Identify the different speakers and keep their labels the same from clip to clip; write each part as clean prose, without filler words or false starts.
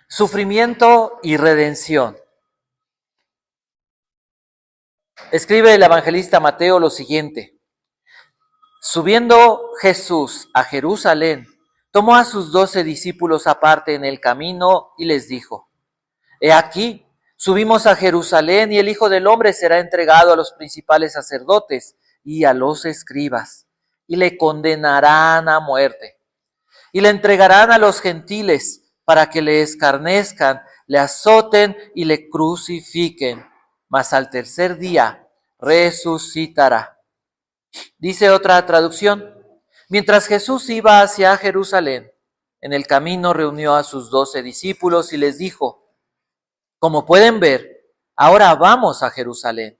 Speaker 1: Sufrimiento y redención. Escribe el evangelista Mateo lo siguiente: subiendo Jesús a Jerusalén, tomó a sus 12 discípulos aparte en el camino y les dijo: He aquí, subimos a Jerusalén y el Hijo del Hombre será entregado a los principales sacerdotes y a los escribas, y le condenarán a muerte, y le entregarán a los gentiles para que le escarnezcan, le azoten y le crucifiquen, mas al tercer día resucitará. Dice otra traducción: mientras Jesús iba hacia Jerusalén, en el camino reunió a sus 12 discípulos y les dijo: como pueden ver, ahora vamos a Jerusalén,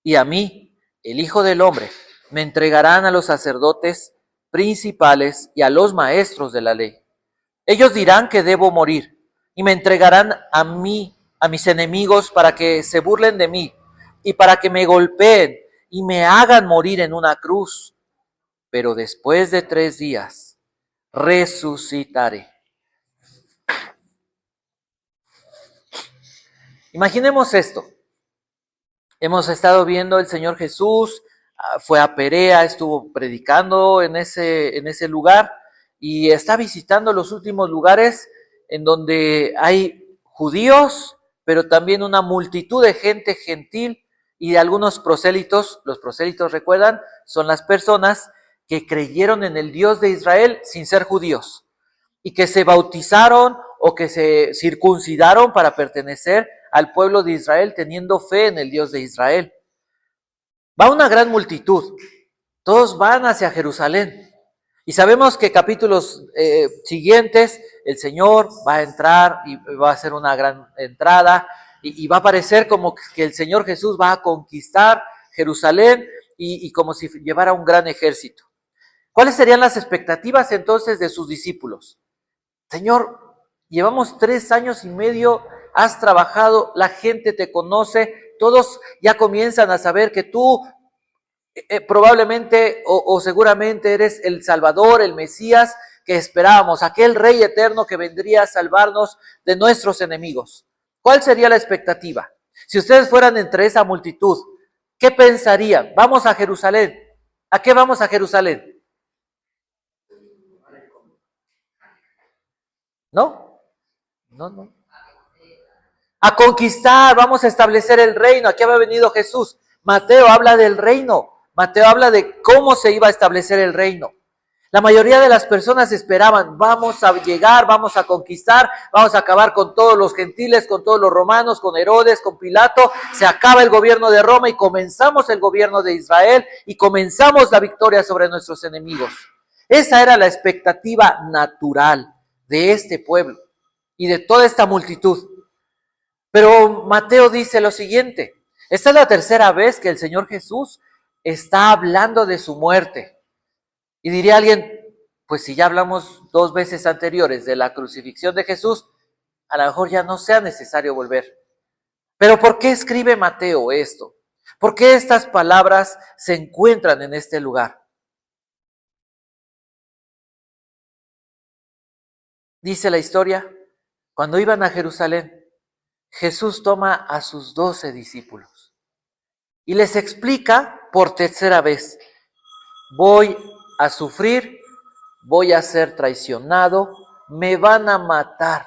Speaker 1: y a mí, el Hijo del Hombre, me entregarán a los sacerdotes principales y a los maestros de la ley. Ellos dirán que debo morir, y me entregarán a mí, a mis enemigos, para que se burlen de mí, y para que me golpeen y me hagan morir en una cruz. Pero después de 3 días, resucitaré. Imaginemos esto. Hemos estado viendo el Señor Jesús, fue a Perea, estuvo predicando en ese lugar y está visitando los últimos lugares en donde hay judíos, pero también una multitud de gente gentil y de algunos prosélitos. Los prosélitos, recuerdan, son las personas que creyeron en el Dios de Israel sin ser judíos y que se bautizaron o que se circuncidaron para pertenecer al pueblo de Israel, teniendo fe en el Dios de Israel. Va una gran multitud, todos van hacia Jerusalén. Y sabemos que capítulos siguientes el Señor va a entrar y va a hacer una gran entrada y va a parecer como que el Señor Jesús va a conquistar Jerusalén y como si llevara un gran ejército. ¿Cuáles serían las expectativas entonces de sus discípulos? Señor, llevamos 3 años y medio, has trabajado, la gente te conoce, todos ya comienzan a saber que tú probablemente o seguramente eres el Salvador, el Mesías que esperábamos, aquel Rey eterno que vendría a salvarnos de nuestros enemigos. ¿Cuál sería la expectativa? Si ustedes fueran entre esa multitud, ¿qué pensarían? Vamos a Jerusalén. ¿A qué vamos a Jerusalén? ¿No? No. A conquistar, vamos a establecer el reino. Aquí había venido Jesús. Mateo habla del reino. Mateo habla de cómo se iba a establecer el reino. La mayoría de las personas esperaban, vamos a llegar, vamos a conquistar, vamos a acabar con todos los gentiles, con todos los romanos, con Herodes, con Pilato. Se acaba el gobierno de Roma y comenzamos el gobierno de Israel y comenzamos la victoria sobre nuestros enemigos. Esa era la expectativa natural de este pueblo y de toda esta multitud. Pero Mateo dice lo siguiente: esta es la tercera vez que el Señor Jesús está hablando de su muerte. Y diría alguien, pues si ya hablamos 2 veces anteriores de la crucifixión de Jesús, a lo mejor ya no sea necesario volver. Pero ¿por qué escribe Mateo esto? ¿Por qué estas palabras se encuentran en este lugar? Dice la historia, cuando iban a Jerusalén, Jesús toma a sus 12 discípulos y les explica por tercera vez: voy a sufrir, voy a ser traicionado, me van a matar.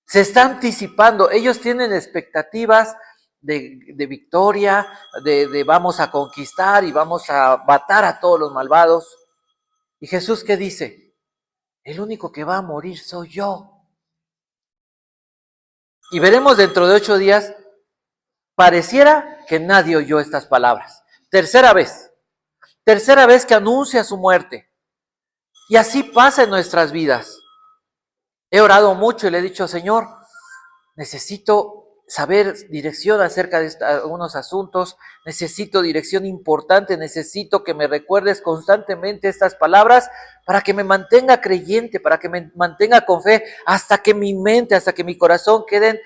Speaker 1: Se está anticipando, ellos tienen expectativas de victoria, de vamos a conquistar y vamos a matar a todos los malvados. ¿Y Jesús qué dice? El único que va a morir soy yo. Y veremos dentro de 8 días, pareciera que nadie oyó estas palabras. Tercera vez que anuncia su muerte. Y así pasa en nuestras vidas. He orado mucho y le he dicho, Señor, necesito saber dirección acerca de algunos asuntos, necesito dirección importante, necesito que me recuerdes constantemente estas palabras para que me mantenga creyente, para que me mantenga con fe, hasta que mi mente, hasta que mi corazón queden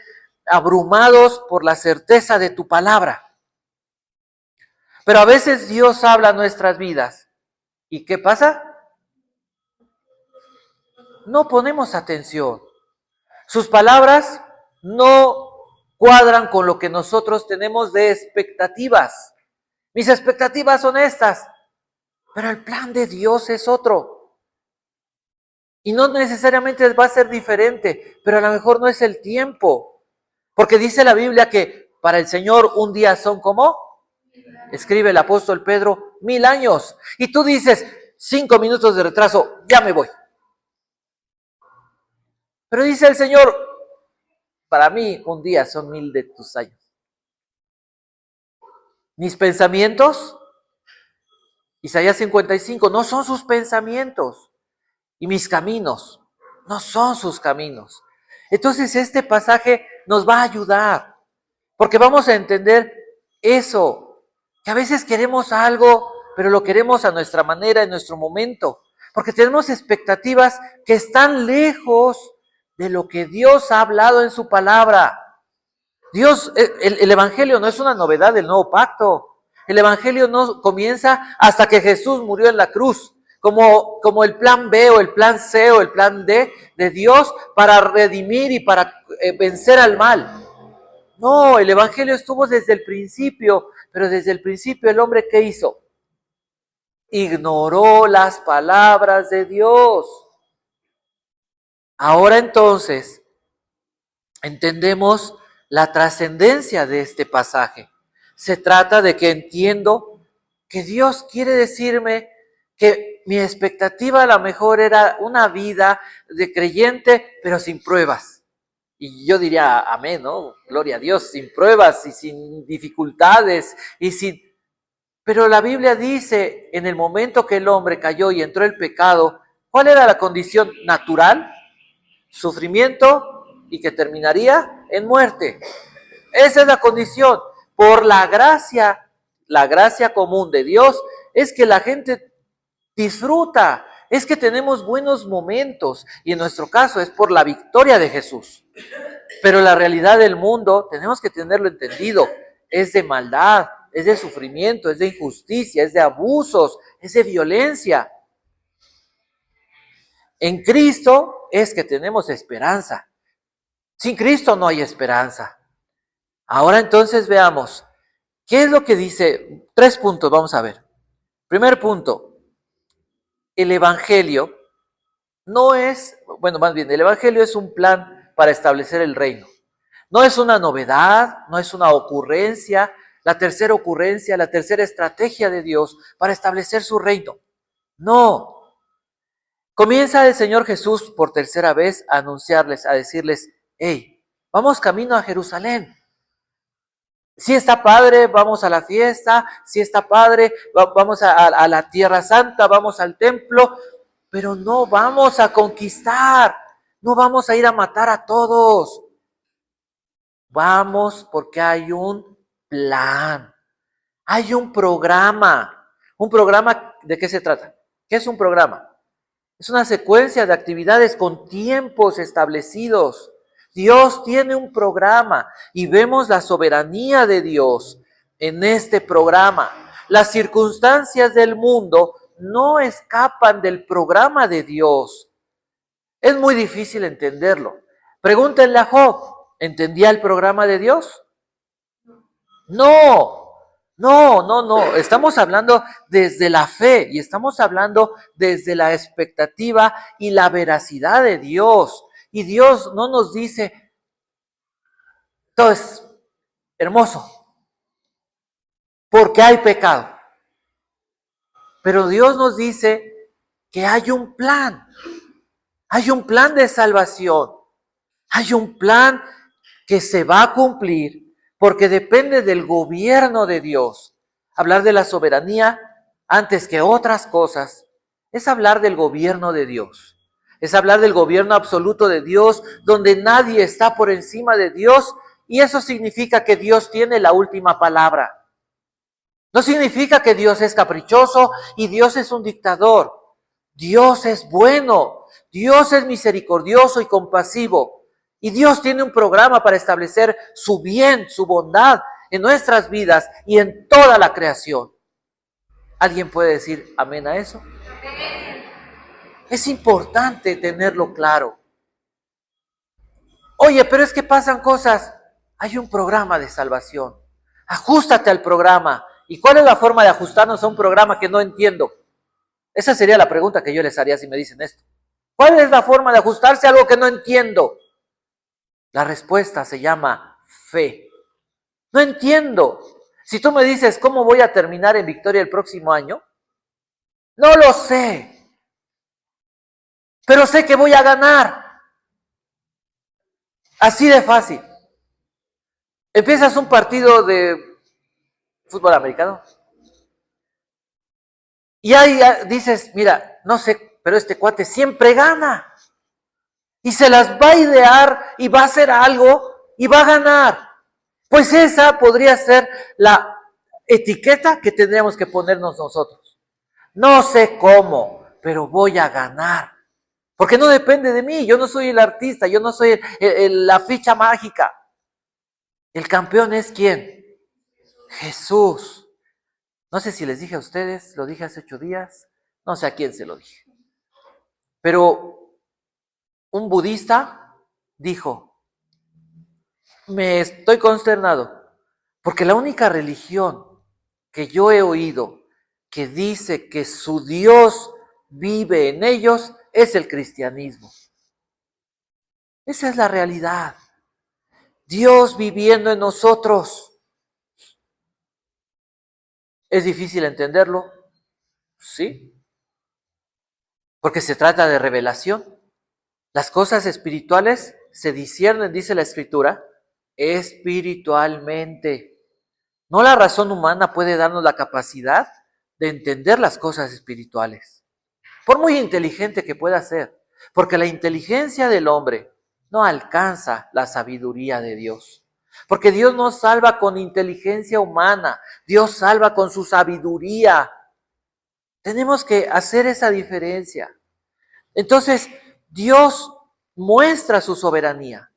Speaker 1: abrumados por la certeza de tu palabra. Pero a veces Dios habla a nuestras vidas. ¿Y qué pasa? no ponemos atención. Sus palabras no cuadran con lo que nosotros tenemos de expectativas. Mis expectativas son estas, pero el plan de Dios es otro. Y no necesariamente va a ser diferente, pero a lo mejor no es el tiempo. Porque dice la Biblia que para el Señor un día son como, escribe el apóstol Pedro, 1000 años. Y tú dices, 5 minutos de retraso, ya me voy. Pero dice el Señor, para mí un día son 1000 de tus años. Mis pensamientos, Isaías 55, no son sus pensamientos. Y mis caminos no son sus caminos. Entonces este pasaje nos va a ayudar, porque vamos a entender eso, que a veces queremos algo, pero lo queremos a nuestra manera, en nuestro momento, porque tenemos expectativas que están lejos de lo que Dios ha hablado en su palabra. Dios, el Evangelio no es una novedad del nuevo pacto. El Evangelio no comienza hasta que Jesús murió en la cruz, como el plan B o el plan C o el plan D de Dios para redimir y para vencer al mal. No, el Evangelio estuvo desde el principio, pero desde el principio el hombre, ¿qué hizo? Ignoró las palabras de Dios. Ahora entonces entendemos la trascendencia de este pasaje. Se trata de que entiendo que Dios quiere decirme que mi expectativa a lo mejor era una vida de creyente, pero sin pruebas. Y yo diría, amén, ¿no? Gloria a Dios, sin pruebas y sin dificultades y sin... Pero la Biblia dice, en el momento que el hombre cayó y entró el pecado, ¿cuál era la condición natural? Sufrimiento y que terminaría en muerte. Esa es la condición. Por la gracia común de Dios es que la gente disfruta, es que tenemos buenos momentos y en nuestro caso es por la victoria de Jesús. Pero la realidad del mundo, tenemos que tenerlo entendido, es de maldad, es de sufrimiento, es de injusticia, es de abusos, es de violencia. En Cristo es que tenemos esperanza. Sin Cristo no hay esperanza. Ahora entonces veamos, ¿qué es lo que dice? 3 puntos, vamos a ver. Primer punto, el Evangelio no es, bueno, más bien, el Evangelio es un plan para establecer el reino. No es una novedad, no es una ocurrencia, la tercera ocurrencia, la tercera estrategia de Dios para establecer su reino. No. Comienza el Señor Jesús por tercera vez a anunciarles, a decirles, hey, vamos camino a Jerusalén. Si está padre, vamos a la fiesta, si está padre, vamos a la Tierra Santa, vamos al templo, pero no vamos a conquistar, no vamos a ir a matar a todos. Vamos porque hay un plan, hay un programa. ¿Un programa de qué se trata? ¿Qué es un programa? Es una secuencia de actividades con tiempos establecidos. Dios tiene un programa y vemos la soberanía de Dios en este programa. Las circunstancias del mundo no escapan del programa de Dios. Es muy difícil entenderlo. Pregúntenle a Job, ¿entendía el programa de Dios? No. Estamos hablando desde la fe y estamos hablando desde la expectativa y la veracidad de Dios. Y Dios no nos dice, todo es hermoso, porque hay pecado. Pero Dios nos dice que hay un plan de salvación, hay un plan que se va a cumplir porque depende del gobierno de Dios. Hablar de la soberanía antes que otras cosas es hablar del gobierno de Dios. Es hablar del gobierno absoluto de Dios, donde nadie está por encima de Dios, y eso significa que Dios tiene la última palabra. No significa que Dios es caprichoso y Dios es un dictador. Dios es bueno, Dios es misericordioso y compasivo. Y Dios tiene un programa para establecer su bien, su bondad en nuestras vidas y en toda la creación. ¿Alguien puede decir amén a eso? Es importante tenerlo claro. Oye, pero es que pasan cosas. Hay un programa de salvación. Ajústate al programa. ¿Y cuál es la forma de ajustarnos a un programa que no entiendo? Esa sería la pregunta que yo les haría si me dicen esto. ¿Cuál es la forma de ajustarse a algo que no entiendo? La respuesta se llama fe. No entiendo. Si tú me dices cómo voy a terminar en victoria el próximo año, no lo sé, pero sé que voy a ganar. Así de fácil. Empiezas un partido de fútbol americano y ahí dices, mira, no sé, pero este cuate siempre gana. Y se las va a idear y va a hacer algo y va a ganar. Pues esa podría ser la etiqueta que tendríamos que ponernos nosotros. No sé cómo, pero voy a ganar. Porque no depende de mí, yo no soy el artista, yo no soy la ficha mágica. El campeón es ¿quién? Jesús. No sé si les dije a ustedes, lo dije hace 8 días, no sé a quién se lo dije. Pero un budista dijo, me estoy consternado, porque la única religión que yo he oído que dice que su Dios vive en ellos es el cristianismo. Esa es la realidad. Dios viviendo en nosotros. ¿Es difícil entenderlo? Sí, porque se trata de revelación. Las cosas espirituales se disciernen, dice la Escritura, espiritualmente. No la razón humana puede darnos la capacidad de entender las cosas espirituales, por muy inteligente que pueda ser, porque la inteligencia del hombre no alcanza la sabiduría de Dios. Porque Dios no salva con inteligencia humana, Dios salva con su sabiduría. Tenemos que hacer esa diferencia. Entonces, Dios muestra su soberanía.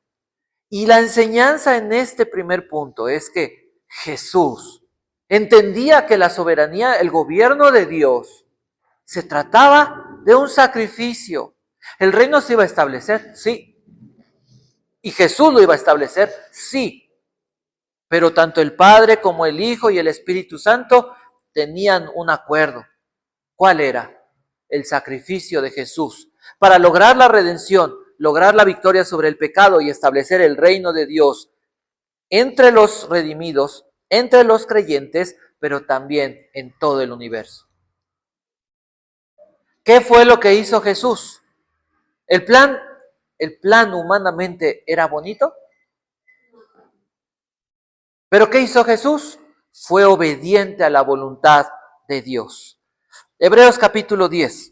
Speaker 1: Y la enseñanza en este primer punto es que Jesús entendía que la soberanía, el gobierno de Dios, se trataba de un sacrificio. El reino se iba a establecer, sí. Y Jesús lo iba a establecer, sí. Pero tanto el Padre como el Hijo y el Espíritu Santo tenían un acuerdo. ¿Cuál era? El sacrificio de Jesús. Para lograr la redención, lograr la victoria sobre el pecado y establecer el reino de Dios entre los redimidos, entre los creyentes, pero también en todo el universo. ¿Qué fue lo que hizo Jesús? El plan humanamente era bonito, pero ¿qué hizo Jesús? Fue obediente a la voluntad de Dios. Hebreos capítulo 10.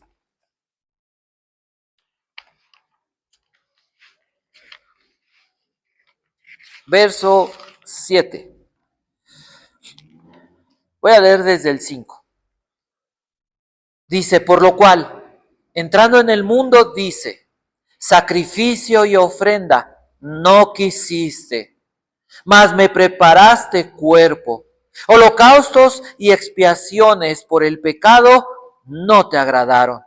Speaker 1: Verso 7. Voy a leer desde el 5. Dice, por lo cual, entrando en el mundo, dice, sacrificio y ofrenda no quisiste, mas me preparaste cuerpo. Holocaustos y expiaciones por el pecado no te agradaron.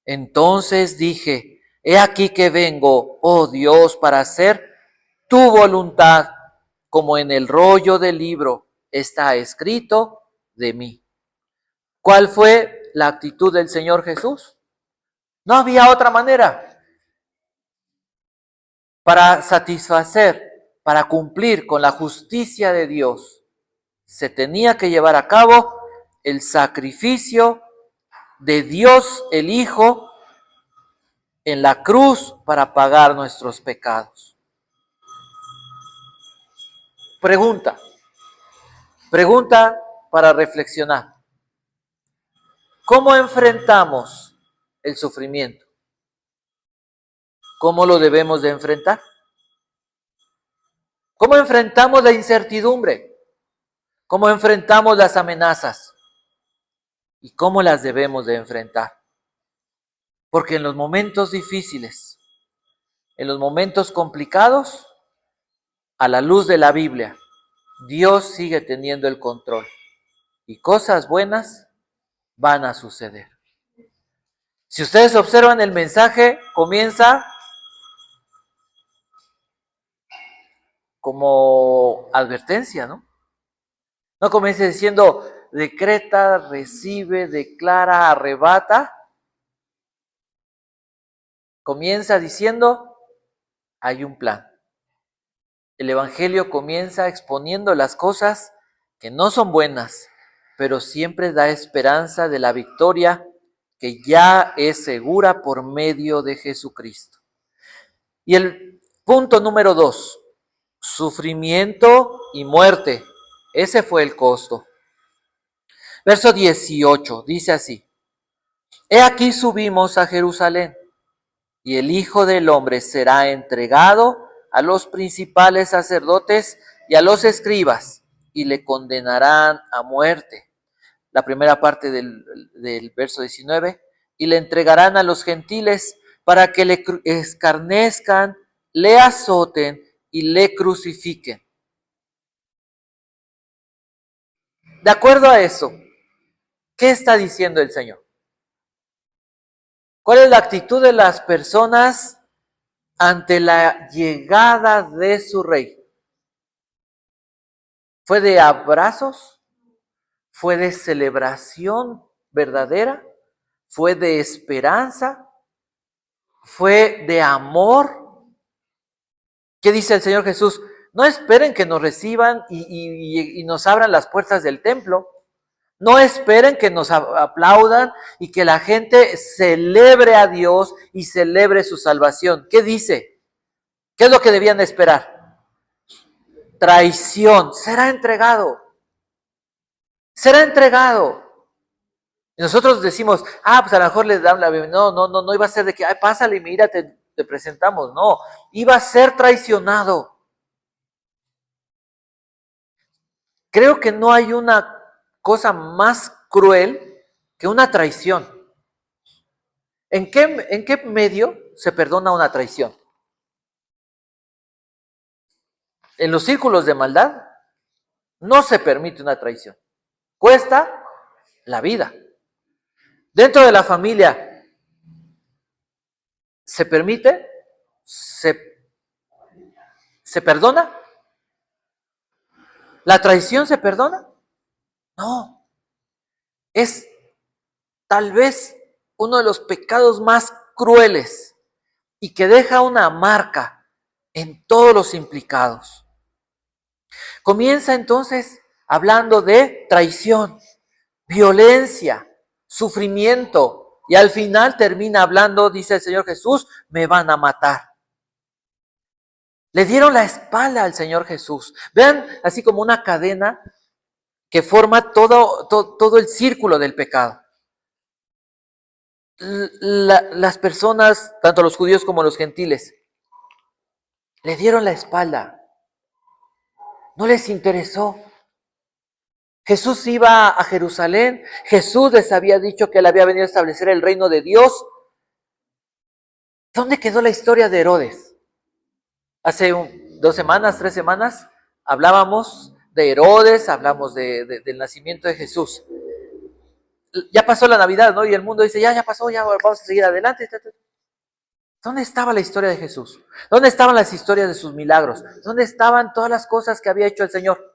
Speaker 1: Entonces dije, he aquí que vengo, oh Dios, para hacer tu voluntad, como en el rollo del libro está escrito de mí. ¿Cuál fue la actitud del Señor Jesús? No había otra manera para satisfacer, para cumplir con la justicia de Dios. Se tenía que llevar a cabo el sacrificio de Dios el Hijo en la cruz para pagar nuestros pecados. Pregunta para reflexionar. ¿Cómo enfrentamos el sufrimiento? ¿Cómo lo debemos de enfrentar? ¿Cómo enfrentamos la incertidumbre? ¿Cómo enfrentamos las amenazas? ¿Y cómo las debemos de enfrentar? Porque en los momentos difíciles, en los momentos complicados, a la luz de la Biblia, Dios sigue teniendo el control y cosas buenas van a suceder. Si ustedes observan, el mensaje comienza como advertencia, ¿no? No comienza diciendo decreta, recibe, declara, arrebata. Comienza diciendo hay un plan. El Evangelio comienza exponiendo las cosas que no son buenas, pero siempre da esperanza de la victoria que ya es segura por medio de Jesucristo. Y el punto número 2, sufrimiento y muerte. Ese fue el costo. Verso 18 dice así: He aquí subimos a Jerusalén, y el Hijo del Hombre será entregado a los principales sacerdotes y a los escribas, y le condenarán a muerte. La primera parte del verso 19, y le entregarán a los gentiles para que le escarnezcan, le azoten y le crucifiquen. De acuerdo a eso, ¿qué está diciendo el Señor? ¿Cuál es la actitud de las personas ante la llegada de su rey? ¿Fue de abrazos? ¿Fue de celebración verdadera? ¿Fue de esperanza? ¿Fue de amor? ¿Qué dice el Señor Jesús? No esperen que nos reciban y nos abran las puertas del templo. No esperen que nos aplaudan y que la gente celebre a Dios y celebre su salvación. ¿Qué dice? ¿Qué es lo que debían de esperar? Traición. Será entregado. Será entregado. Y nosotros decimos, pues a lo mejor les dan la bienvenida. No iba a ser de que, pásale, mira, te presentamos. No, iba a ser traicionado. Creo que no hay una cosa más cruel que una traición. ¿En qué medio se perdona una traición? En los círculos de maldad no se permite una traición. Cuesta la vida. Dentro de la familia, ¿se permite? ¿Se perdona? ¿La traición se perdona? No. Es tal vez uno de los pecados más crueles y que deja una marca en todos los implicados. Comienza entonces hablando de traición, violencia, sufrimiento, y al final termina hablando, dice el Señor Jesús, me van a matar. Le dieron la espalda al Señor Jesús. Vean, así como una cadena que forma todo el círculo del pecado. Las personas, tanto los judíos como los gentiles, le dieron la espalda. No les interesó. Jesús iba a Jerusalén. Jesús les había dicho que él había venido a establecer el reino de Dios. ¿Dónde quedó la historia de Herodes? Hace 2 semanas, 3 semanas, hablábamos de Herodes, hablamos del nacimiento de Jesús. Ya pasó la Navidad, ¿no? Y el mundo dice, ya pasó, ya vamos a seguir adelante. ¿Dónde estaba la historia de Jesús? ¿Dónde estaban las historias de sus milagros? ¿Dónde estaban todas las cosas que había hecho el Señor?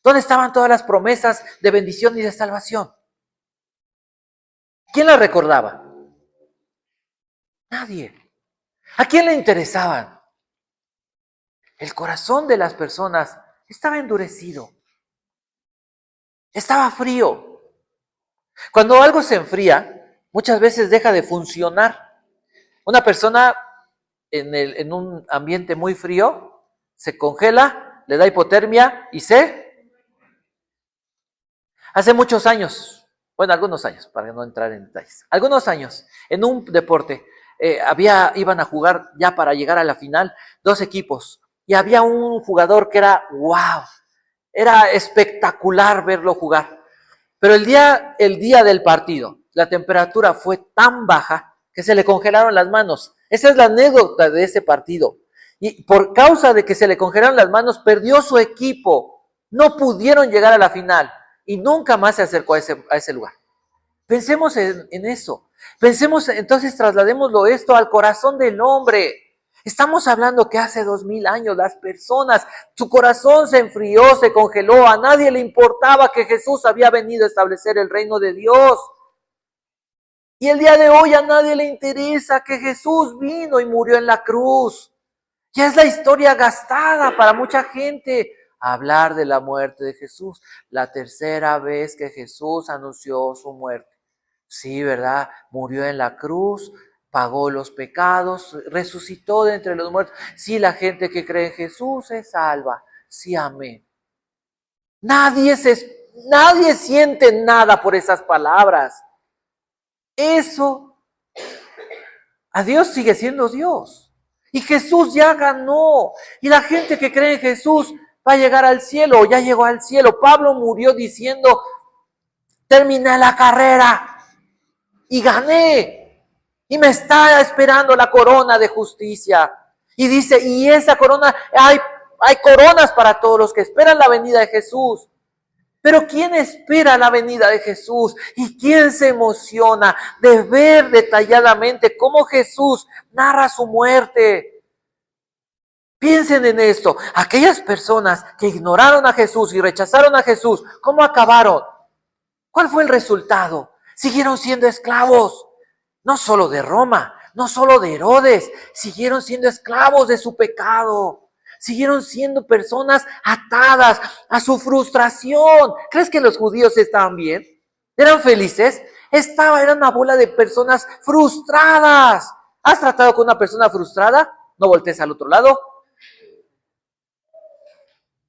Speaker 1: ¿Dónde estaban todas las promesas de bendición y de salvación? ¿Quién las recordaba? Nadie. ¿A quién le interesaban? El corazón de las personas estaba endurecido. Estaba frío. Cuando algo se enfría, muchas veces deja de funcionar. Una persona en un ambiente muy frío se congela, le da hipotermia y Hace muchos años, bueno, algunos años, para no entrar en detalles, algunos años, en un deporte, iban a jugar ya para llegar a la final 2 equipos, y había un jugador que era, wow, era espectacular verlo jugar. Pero el día del partido, la temperatura fue tan baja que se le congelaron las manos. Esa es la anécdota de ese partido. Y por causa de que se le congelaron las manos, perdió su equipo. No pudieron llegar a la final y nunca más se acercó a ese lugar. Pensemos en eso. Pensemos, entonces trasladémoslo esto al corazón del hombre. Estamos hablando que hace 2000 años las personas, su corazón se enfrió, se congeló, a nadie le importaba que Jesús había venido a establecer el reino de Dios. Y el día de hoy a nadie le interesa que Jesús vino y murió en la cruz. Ya es la historia gastada para mucha gente hablar de la muerte de Jesús. La tercera vez que Jesús anunció su muerte. Sí, ¿verdad? Murió en la cruz, pagó los pecados, resucitó de entre los muertos. Sí, la gente que cree en Jesús es salva. Sí, amén. Nadie siente nada por esas palabras. Eso, a Dios sigue siendo Dios. Y Jesús ya ganó. Y la gente que cree en Jesús va a llegar al cielo, o ya llegó al cielo. Pablo murió diciendo, terminé la carrera y gané. Y me está esperando la corona de justicia. Y dice, y esa corona, hay coronas para todos los que esperan la venida de Jesús. Pero ¿quién espera la venida de Jesús? ¿Y quién se emociona de ver detalladamente cómo Jesús narra su muerte? Piensen en esto. Aquellas personas que ignoraron a Jesús y rechazaron a Jesús, ¿cómo acabaron? ¿Cuál fue el resultado? Siguieron siendo esclavos, no solo de Roma, no solo de Herodes, siguieron siendo esclavos de su pecado. Siguieron siendo personas atadas a su frustración. ¿Crees que los judíos estaban bien? ¿Eran felices? Eran una bola de personas frustradas. ¿Has tratado con una persona frustrada? No voltees al otro lado.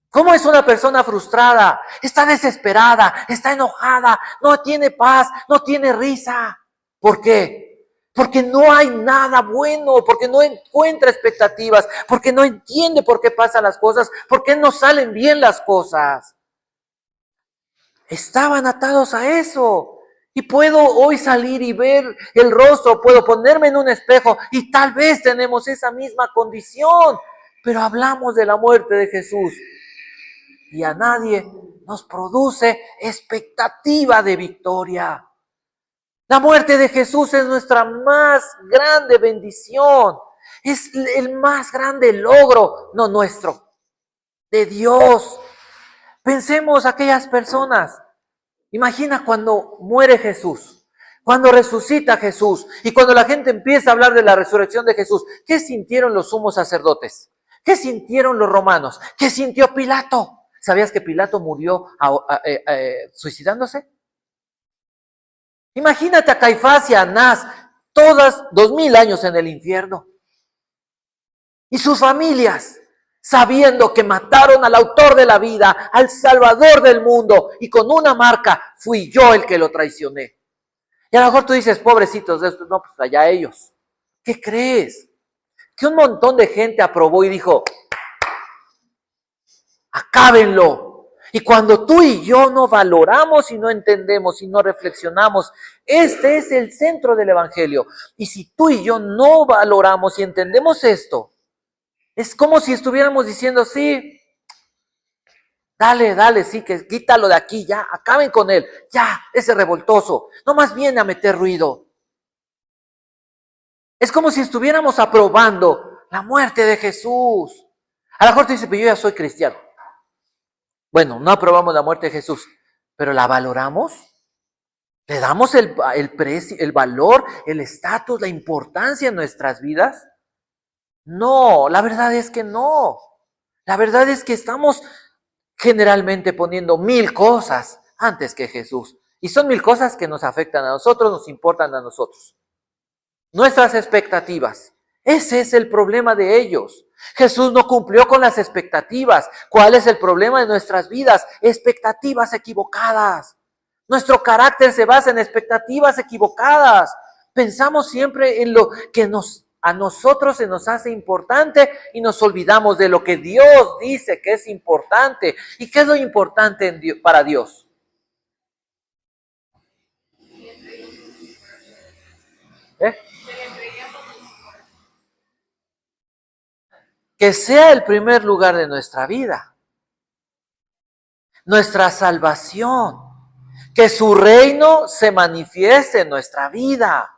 Speaker 1: ¿Cómo es una persona frustrada? Está desesperada, está enojada, no tiene paz, no tiene risa. ¿Por qué? Porque no hay nada bueno, porque no encuentra expectativas, porque no entiende por qué pasan las cosas, por qué no salen bien las cosas. Estaban atados a eso. Y puedo hoy salir y ver el rostro, puedo ponerme en un espejo y tal vez tenemos esa misma condición. Pero hablamos de la muerte de Jesús. Y a nadie nos produce expectativa de victoria. La muerte de Jesús es nuestra más grande bendición. Es el más grande logro, no nuestro, de Dios. Pensemos aquellas personas. Imagina cuando muere Jesús, cuando resucita Jesús y cuando la gente empieza a hablar de la resurrección de Jesús. ¿Qué sintieron los sumos sacerdotes? ¿Qué sintieron los romanos? ¿Qué sintió Pilato? ¿Sabías que Pilato murió suicidándose? Imagínate a Caifás y a Anás, todas 2000 años en el infierno. Y sus familias, sabiendo que mataron al autor de la vida, al salvador del mundo, y con una marca, fui yo el que lo traicioné. Y a lo mejor tú dices, pobrecitos de estos, no, pues allá ellos. ¿Qué crees? Que un montón de gente aprobó y dijo, acábenlo. Y cuando tú y yo no valoramos y no entendemos y no reflexionamos, este es el centro del Evangelio. Y si tú y yo no valoramos y entendemos esto, es como si estuviéramos diciendo, sí, dale, sí, que quítalo de aquí, ya, acaben con él, ya, ese revoltoso, no más viene a meter ruido. Es como si estuviéramos aprobando la muerte de Jesús. A lo mejor tú dices, pero yo ya soy cristiano. Bueno, no aprobamos la muerte de Jesús, pero ¿la valoramos? ¿Le damos el precio, el valor, el estatus, la importancia en nuestras vidas? No, la verdad es que no. La verdad es que estamos generalmente poniendo 1000 cosas antes que Jesús. Y son 1000 cosas que nos afectan a nosotros, nos importan a nosotros. Nuestras expectativas. Ese es el problema de ellos. Jesús no cumplió con las expectativas. ¿Cuál es el problema de nuestras vidas? Expectativas equivocadas. Nuestro carácter se basa en expectativas equivocadas. Pensamos siempre en lo que a nosotros se nos hace importante y nos olvidamos de lo que Dios dice que es importante. ¿Y qué es lo importante para Dios? ¿Eh? Que sea el primer lugar de nuestra vida, nuestra salvación, que su reino se manifieste en nuestra vida.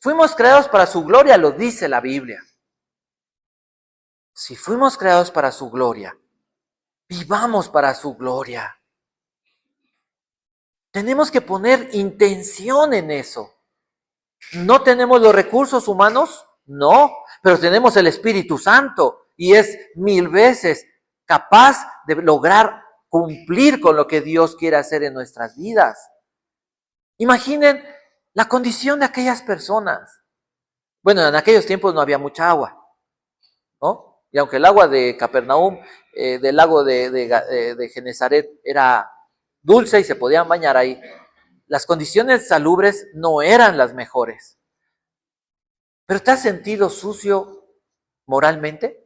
Speaker 1: Fuimos creados para su gloria, lo dice la Biblia. Si fuimos creados para su gloria, vivamos para su gloria. Tenemos que poner intención en eso. ¿No tenemos los recursos humanos? No, pero tenemos el Espíritu Santo y es 1000 veces capaz de lograr cumplir con lo que Dios quiere hacer en nuestras vidas. Imaginen la condición de aquellas personas. Bueno, en aquellos tiempos no había mucha agua, ¿no? Y aunque el agua de Capernaum, del lago de Genezaret, era dulce y se podían bañar ahí, las condiciones salubres no eran las mejores. ¿Pero te has sentido sucio moralmente?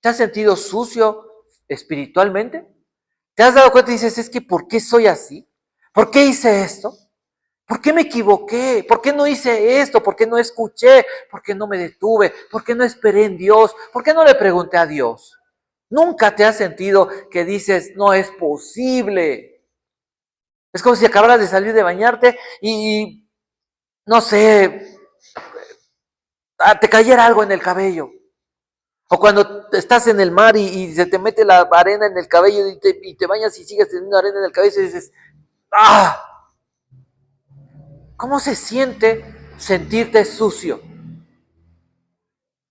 Speaker 1: ¿Te has sentido sucio espiritualmente? ¿Te has dado cuenta y dices, es que ¿por qué soy así? ¿Por qué hice esto? ¿Por qué me equivoqué? ¿Por qué no hice esto? ¿Por qué no escuché? ¿Por qué no me detuve? ¿Por qué no esperé en Dios? ¿Por qué no le pregunté a Dios? Nunca te has sentido que dices, no es posible. Es como si acabaras de salir de bañarte y no sé, te cayera algo en el cabello. O cuando estás en el mar y se te mete la arena en el cabello y te bañas y sigues teniendo arena en el cabello y dices, ¡ah! ¿Cómo se siente sentirte sucio?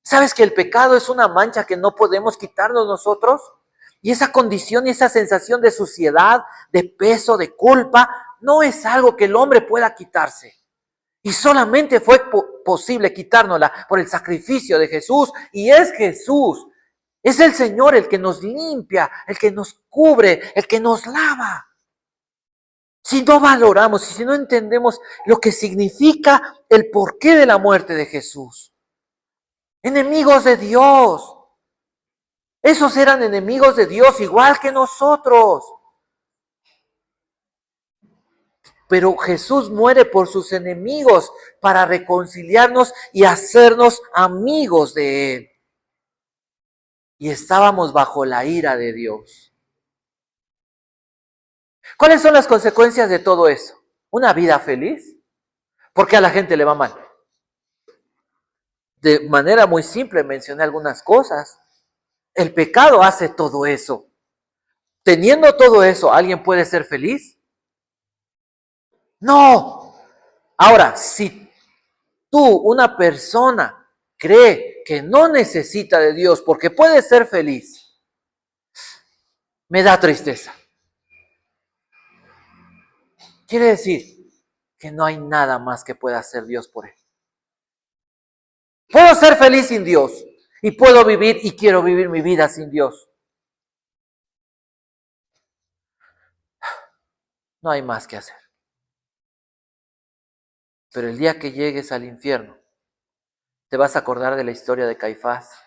Speaker 1: ¿Sabes que el pecado es una mancha que no podemos quitarnos nosotros? Y esa condición y esa sensación de suciedad, de peso, de culpa, no es algo que el hombre pueda quitarse. Y solamente fue posible quitárnosla por el sacrificio de Jesús. Y es Jesús. Es el Señor el que nos limpia, el que nos cubre, el que nos lava. Si no valoramos y si no entendemos lo que significa el porqué de la muerte de Jesús. Enemigos de Dios. Esos eran enemigos de Dios igual que nosotros. Pero Jesús muere por sus enemigos para reconciliarnos y hacernos amigos de Él. Y estábamos bajo la ira de Dios. ¿Cuáles son las consecuencias de todo eso? ¿Una vida feliz? ¿Por qué a la gente le va mal? De manera muy simple mencioné algunas cosas. El pecado hace todo eso. Teniendo todo eso, ¿alguien puede ser feliz? No. Ahora, si tú, una persona, cree que no necesita de Dios porque puede ser feliz, me da tristeza. Quiere decir que no hay nada más que pueda hacer Dios por él. Puedo ser feliz sin Dios y puedo vivir y quiero vivir mi vida sin Dios. No hay más que hacer. Pero el día que llegues al infierno, te vas a acordar de la historia de Caifás,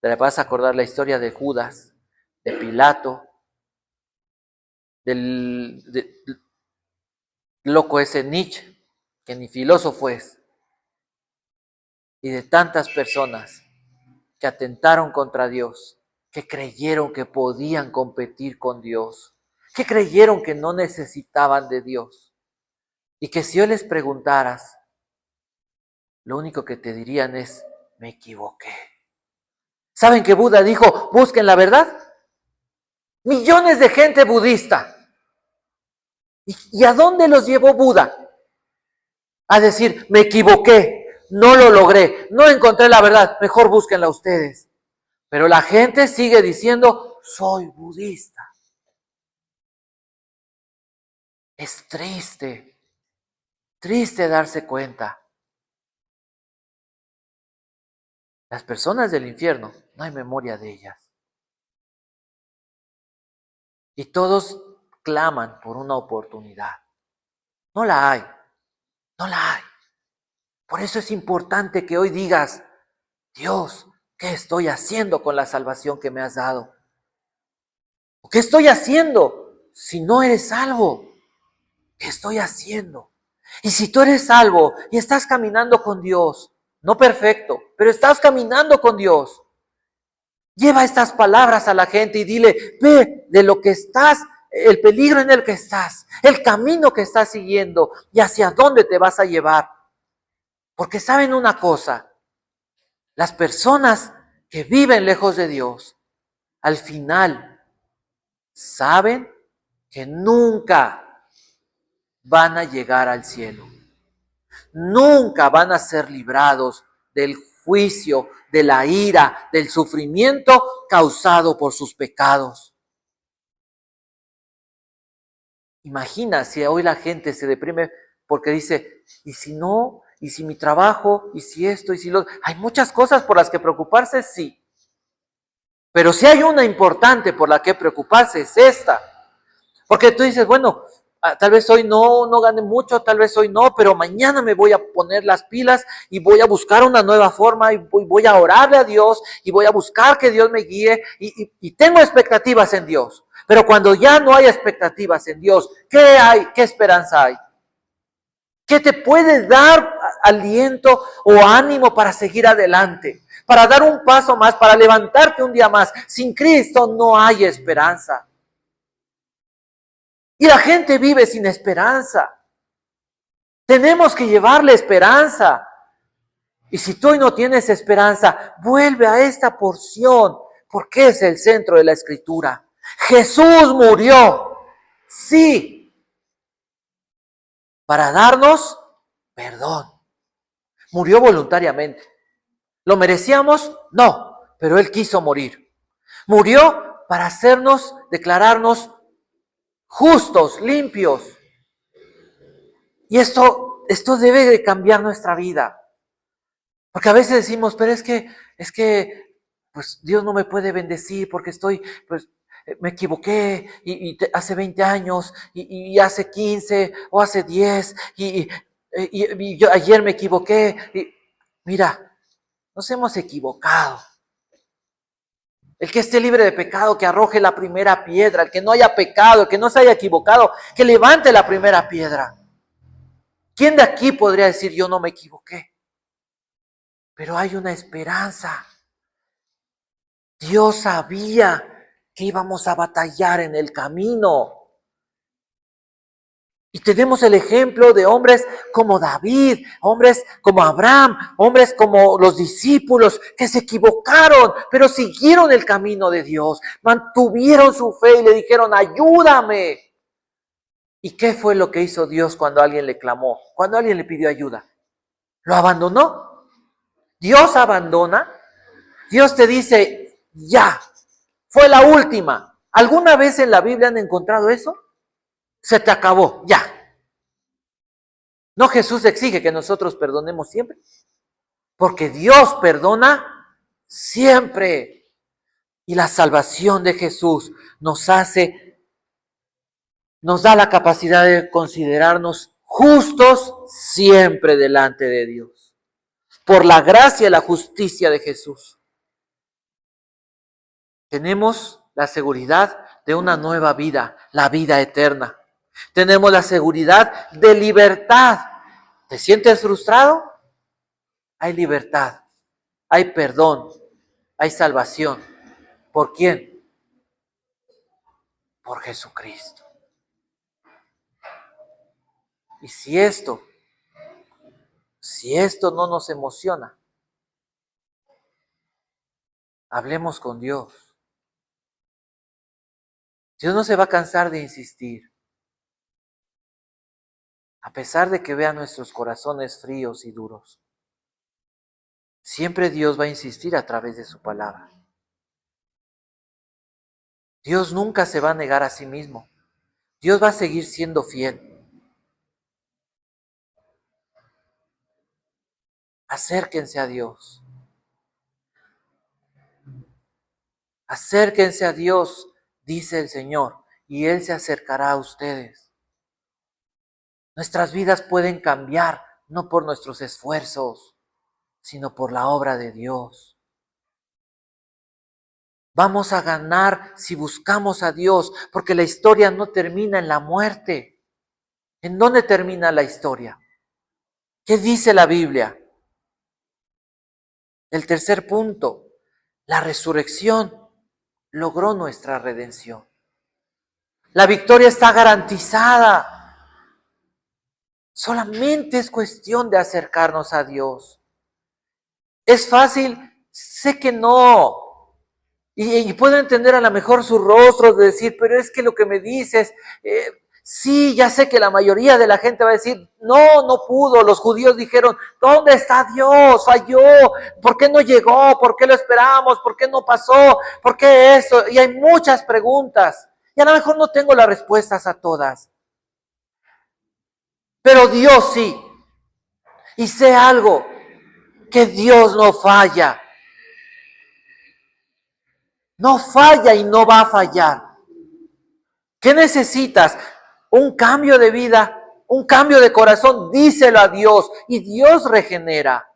Speaker 1: te vas a acordar la historia de Judas, de Pilato, del loco ese Nietzsche, que ni filósofo es, y de tantas personas que atentaron contra Dios, que creyeron que podían competir con Dios, que creyeron que no necesitaban de Dios, y que si hoy les preguntaras, lo único que te dirían es, me equivoqué. ¿Saben que Buda dijo, busquen la verdad? Millones de gente budista. ¿Y a dónde los llevó Buda? A decir, me equivoqué, no lo logré, no encontré la verdad, mejor búsquenla ustedes. Pero la gente sigue diciendo, soy budista. Es triste, triste darse cuenta. Las personas del infierno, no hay memoria de ellas. Y todos claman por una oportunidad. No la hay, no la hay. Por eso es importante que hoy digas, Dios, ¿qué estoy haciendo con la salvación que me has dado? ¿Qué estoy haciendo si no eres salvo? ¿Qué estoy haciendo? Y si tú eres salvo y estás caminando con Dios, no perfecto, pero estás caminando con Dios, lleva estas palabras a la gente y dile, ve de lo que estás, el peligro en el que estás, el camino que estás siguiendo y hacia dónde te vas a llevar. Porque saben una cosa, las personas que viven lejos de Dios, al final saben que nunca van a llegar al cielo. Nunca van a ser librados del juicio, de la ira, del sufrimiento causado por sus pecados. Imagina si hoy la gente se deprime porque dice, ¿y si no? ¿Y si mi trabajo? ¿Y si esto? ¿Y si lo? Hay muchas cosas por las que preocuparse, sí. Pero si hay una importante por la que preocuparse, es esta. Porque tú dices, bueno, tal vez hoy no gane mucho, tal vez hoy no, pero mañana me voy a poner las pilas y voy a buscar una nueva forma y voy a orarle a Dios y voy a buscar que Dios me guíe y tengo expectativas en Dios. Pero cuando ya no hay expectativas en Dios, ¿qué hay? ¿Qué esperanza hay? ¿Qué te puede dar aliento o ánimo para seguir adelante? Para dar un paso más, para levantarte un día más. Sin Cristo no hay esperanza. Y la gente vive sin esperanza. Tenemos que llevarle esperanza. Y si tú hoy no tienes esperanza, vuelve a esta porción, porque es el centro de la Escritura. Jesús murió, sí, para darnos perdón. Murió voluntariamente. ¿Lo merecíamos? No, pero Él quiso morir. Murió para hacernos, declararnos justos, limpios. Y esto debe de cambiar nuestra vida. Porque a veces decimos, pero pues Dios no me puede bendecir porque pues me equivoqué hace 20 años y hace 15 o hace 10 y yo ayer me equivoqué. Mira, nos hemos equivocado. El que esté libre de pecado, que arroje la primera piedra. El que no haya pecado, el que no se haya equivocado, que levante la primera piedra. ¿Quién de aquí podría decir yo no me equivoqué? Pero hay una esperanza. Dios sabía que íbamos a batallar en el camino. Y tenemos el ejemplo de hombres como David, hombres como Abraham, hombres como los discípulos que se equivocaron, pero siguieron el camino de Dios, mantuvieron su fe y le dijeron, ayúdame. ¿Y qué fue lo que hizo Dios cuando alguien le clamó, cuando alguien le pidió ayuda? ¿Lo abandonó? Dios abandona. Dios te dice, ya, fue la última. ¿Alguna vez en la Biblia han encontrado eso? Se te acabó, ya. No, Jesús exige que nosotros perdonemos siempre, porque Dios perdona siempre. Y la salvación de Jesús nos da la capacidad de considerarnos justos siempre delante de Dios, por la gracia y la justicia de Jesús. Tenemos la seguridad de una nueva vida, la vida eterna. Tenemos la seguridad de libertad. ¿Te sientes frustrado? Hay libertad, hay perdón, hay salvación. ¿Por quién? Por Jesucristo. Y si esto no nos emociona, hablemos con Dios. Dios no se va a cansar de insistir. A pesar de que vea nuestros corazones fríos y duros, siempre Dios va a insistir a través de su palabra. Dios nunca se va a negar a sí mismo. Dios va a seguir siendo fiel. Acérquense a Dios. Acérquense a Dios, dice el Señor, y Él se acercará a ustedes. Nuestras vidas pueden cambiar, no por nuestros esfuerzos, sino por la obra de Dios. Vamos a ganar si buscamos a Dios, porque la historia no termina en la muerte. ¿En dónde termina la historia? ¿Qué dice la Biblia? El tercer punto, la resurrección logró nuestra redención. La victoria está garantizada. Solamente es cuestión de acercarnos a Dios. ¿Es fácil? Sé que no. Y puedo entender a lo mejor sus rostros de decir, pero es que lo que me dices, sí, ya sé que la mayoría de la gente va a decir, no, no pudo. Los judíos dijeron, ¿dónde está Dios? Falló. ¿Por qué no llegó? ¿Por qué lo esperamos? ¿Por qué no pasó? ¿Por qué eso? Y hay muchas preguntas. Y a lo mejor no tengo las respuestas a todas. Pero Dios sí. Y sé algo, que Dios no falla. No falla y no va a fallar. ¿Qué necesitas? Un cambio de vida, un cambio de corazón. Díselo a Dios y Dios regenera.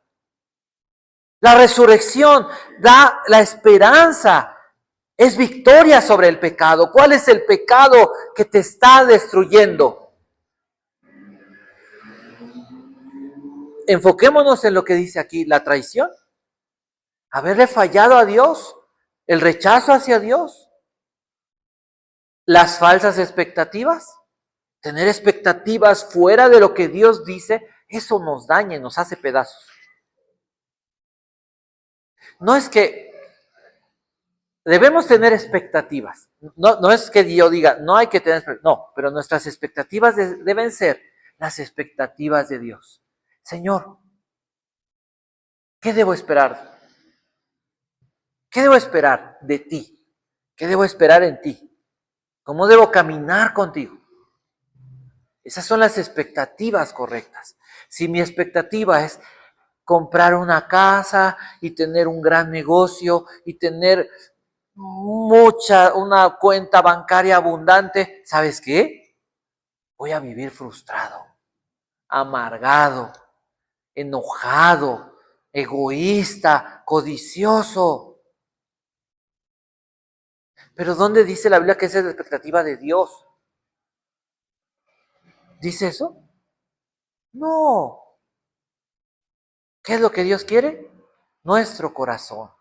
Speaker 1: La resurrección da la esperanza. Es victoria sobre el pecado. ¿Cuál es el pecado que te está destruyendo? Enfoquémonos en lo que dice aquí, la traición. Haberle fallado a Dios, el rechazo hacia Dios, las falsas expectativas. Tener expectativas fuera de lo que Dios dice, eso nos daña y nos hace pedazos. No es que debemos tener expectativas. No es que Dios diga, no hay que tener expectativas. No, pero nuestras expectativas deben ser las expectativas de Dios. Señor, ¿qué debo esperar? ¿Qué debo esperar de ti? ¿Qué debo esperar en ti? ¿Cómo debo caminar contigo? Esas son las expectativas correctas. Si mi expectativa es comprar una casa y tener un gran negocio y tener una cuenta bancaria abundante, ¿sabes qué? Voy a vivir frustrado, amargado, enojado, egoísta, codicioso. Pero ¿dónde dice la Biblia que esa es la expectativa de Dios? ¿Dice eso? No. ¿Qué es lo que Dios quiere? Nuestro corazón.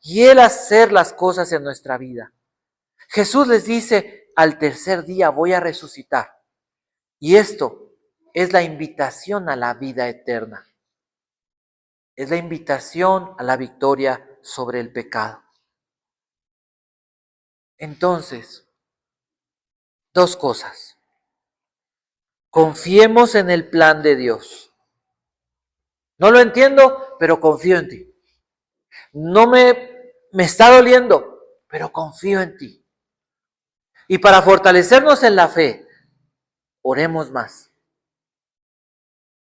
Speaker 1: Y Él hacer las cosas en nuestra vida. Jesús les dice, al tercer día voy a resucitar. Y esto es la invitación a la vida eterna. Es la invitación a la victoria sobre el pecado. Entonces, dos cosas. Confiemos en el plan de Dios. No lo entiendo, pero confío en ti. No me está doliendo, pero confío en ti. Y para fortalecernos en la fe, oremos más.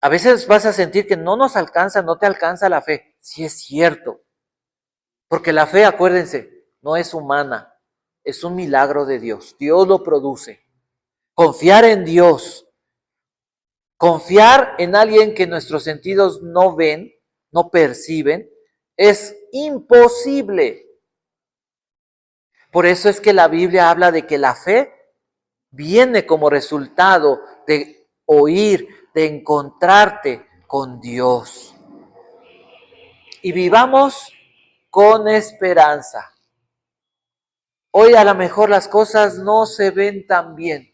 Speaker 1: A veces vas a sentir que no nos alcanza, no te alcanza la fe. Sí es cierto. Porque la fe, acuérdense, no es humana, es un milagro de Dios. Dios lo produce. Confiar en Dios, confiar en alguien que nuestros sentidos no ven, no perciben, es imposible. Por eso es que la Biblia habla de que la fe viene como resultado de oír, de encontrarte con Dios. Y vivamos con esperanza. Hoy a lo mejor las cosas no se ven tan bien.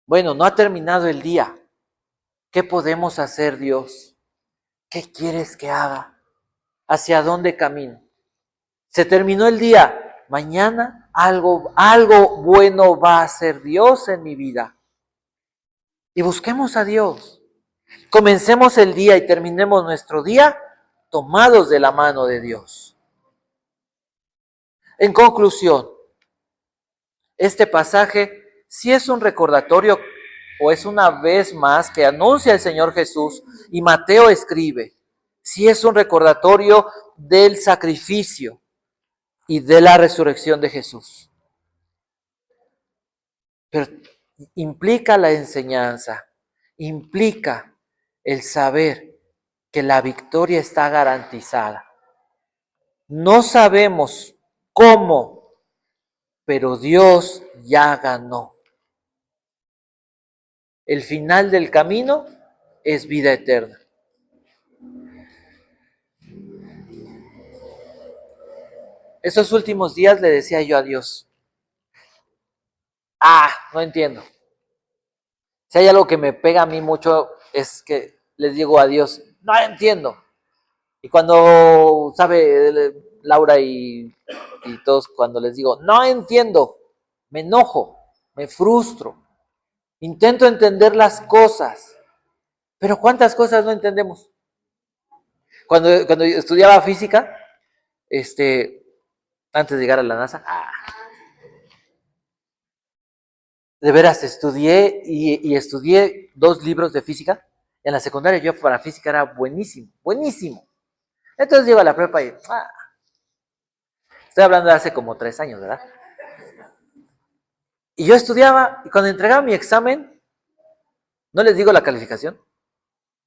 Speaker 1: Bueno, no ha terminado el día. ¿Qué podemos hacer, Dios? ¿Qué quieres que haga? ¿Hacia dónde camino? Se terminó el día. Mañana algo bueno va a hacer Dios en mi vida. Y busquemos a Dios. Comencemos el día y terminemos nuestro día tomados de la mano de Dios. En conclusión, este pasaje sí es un recordatorio o es una vez más que anuncia el Señor Jesús y Mateo escribe. Sí es un recordatorio del sacrificio y de la resurrección de Jesús. Pero implica la enseñanza, implica el saber que la victoria está garantizada. No sabemos cómo, pero Dios ya ganó. El final del camino es vida eterna. Esos últimos días le decía yo a Dios, no entiendo. Si hay algo que me pega a mí mucho es que les digo a Dios, no entiendo. Y cuando, sabe, Laura y todos, cuando les digo, no entiendo, me enojo, me frustro, intento entender las cosas, pero ¿cuántas cosas no entendemos? Cuando yo estudiaba física, antes de llegar a la NASA, de veras estudié y estudié 2 libros de física. En la secundaria yo para física era buenísimo, buenísimo. Entonces llego a la prepa y, estoy hablando de hace como 3 años, ¿verdad? Y yo estudiaba y cuando entregaba mi examen, no les digo la calificación,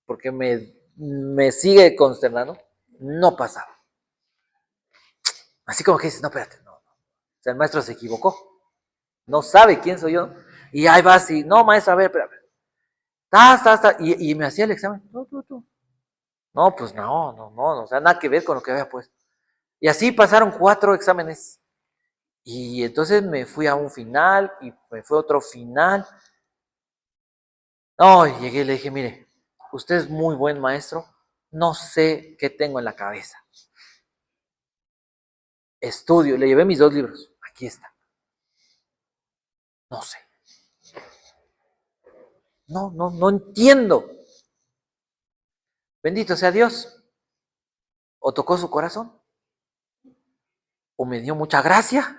Speaker 1: porque me sigue consternando, no pasaba. Así como que dices, no, espérate, no. O sea, el maestro se equivocó, no sabe quién soy yo. Y ahí vas y, no, maestro, a ver, espérame. Y me hacía el examen. Tú. No, pues no, o sea, nada que ver con lo que había puesto. Y así pasaron 4 exámenes. Y entonces me fui a un final y me fue otro final. No, y llegué y le dije, mire, usted es muy buen maestro, no sé qué tengo en la cabeza. Estudio, le llevé mis 2 libros, aquí está. No sé. No entiendo. Bendito sea Dios. O tocó su corazón, o me dio mucha gracia.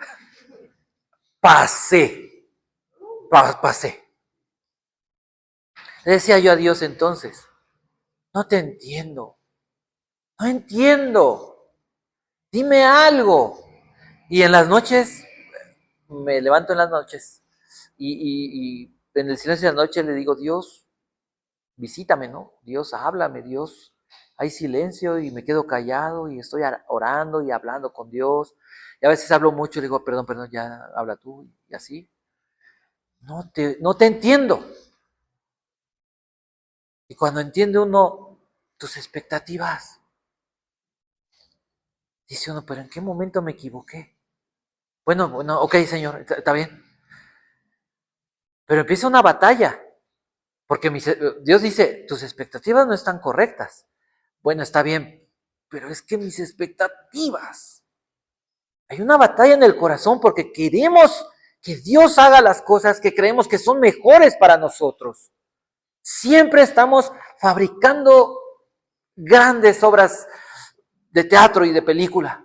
Speaker 1: Pasé, pasé. Le decía yo a Dios entonces, no te entiendo, no entiendo, dime algo. Y en las noches, me levanto en las noches y en el silencio de la noche le digo, Dios, visítame, ¿no? Dios, háblame, Dios. Hay silencio y me quedo callado y estoy orando y hablando con Dios. Y a veces hablo mucho y le digo, perdón, ya habla tú y así. No te entiendo. Y cuando entiende uno tus expectativas, dice uno, pero ¿en qué momento me equivoqué? Bueno, ok, Señor, está bien. Pero empieza una batalla, porque Dios dice, tus expectativas no están correctas. Bueno, está bien, pero es que mis expectativas, hay una batalla en el corazón porque queremos que Dios haga las cosas que creemos que son mejores para nosotros. Siempre estamos fabricando grandes obras de teatro y de película.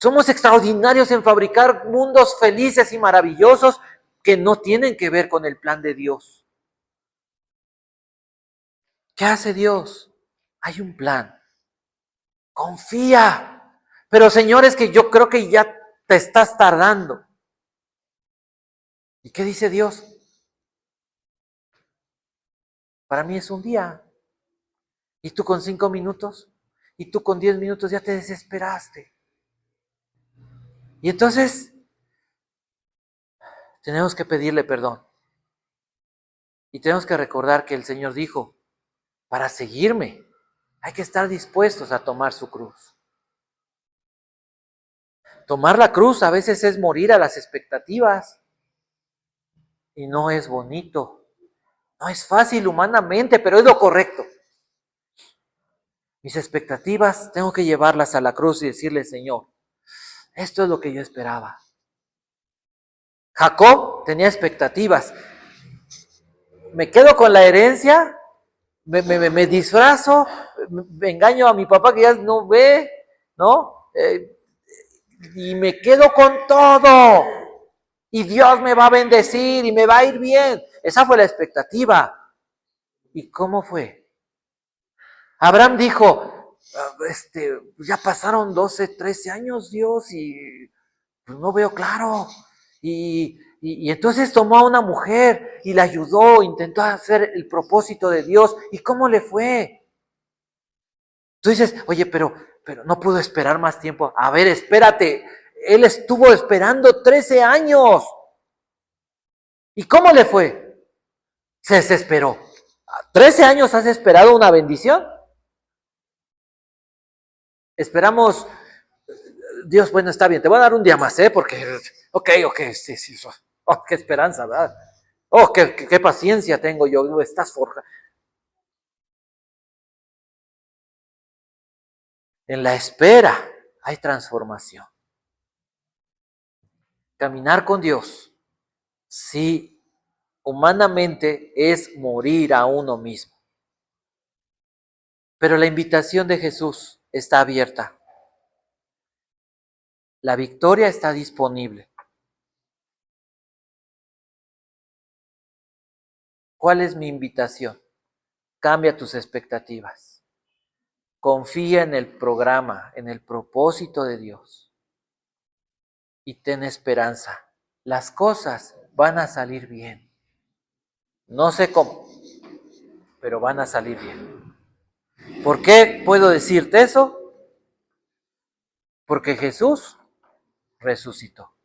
Speaker 1: Somos extraordinarios en fabricar mundos felices y maravillosos que no tienen que ver con el plan de Dios. ¿Qué hace Dios? Hay un plan. Confía. Pero señores, que yo creo que ya te estás tardando. ¿Y qué dice Dios? Para mí es un día. ¿Y tú con 5 minutos? ¿Y tú con 10 minutos ya te desesperaste? Y entonces tenemos que pedirle perdón. Y tenemos que recordar que el Señor dijo, para seguirme hay que estar dispuestos a tomar su cruz. Tomar la cruz a veces es morir a las expectativas. Y no es bonito. No es fácil humanamente, pero es lo correcto. Mis expectativas tengo que llevarlas a la cruz y decirle, Señor, esto es lo que yo esperaba. Jacob tenía expectativas. Me quedo con la herencia, me disfrazo, me engaño a mi papá que ya no ve, ¿no? Y me quedo con todo. Y Dios me va a bendecir y me va a ir bien. Esa fue la expectativa. ¿Y cómo fue? Abraham dijo, ya pasaron 12, 13 años, Dios, y pues no veo claro. Y entonces tomó a una mujer y la ayudó, intentó hacer el propósito de Dios. ¿Y cómo le fue? Tú dices, oye, pero no pudo esperar más tiempo. A ver, espérate. Él estuvo esperando 13 años. ¿Y cómo le fue? Se desesperó. ¿13 años has esperado una bendición? Esperamos, Dios, bueno, está bien, te voy a dar un día más, porque, ok, sí, oh, qué esperanza, ¿verdad? Oh, qué paciencia tengo yo, estás forjando. En la espera hay transformación. Caminar con Dios, sí, humanamente es morir a uno mismo. Pero la invitación de Jesús está abierta. La victoria está disponible. ¿Cuál es mi invitación? Cambia tus expectativas. Confía en el programa, en el propósito de Dios. Y ten esperanza. Las cosas van a salir bien. No sé cómo, pero van a salir bien. ¿Por qué puedo decirte eso? Porque Jesús resucitó.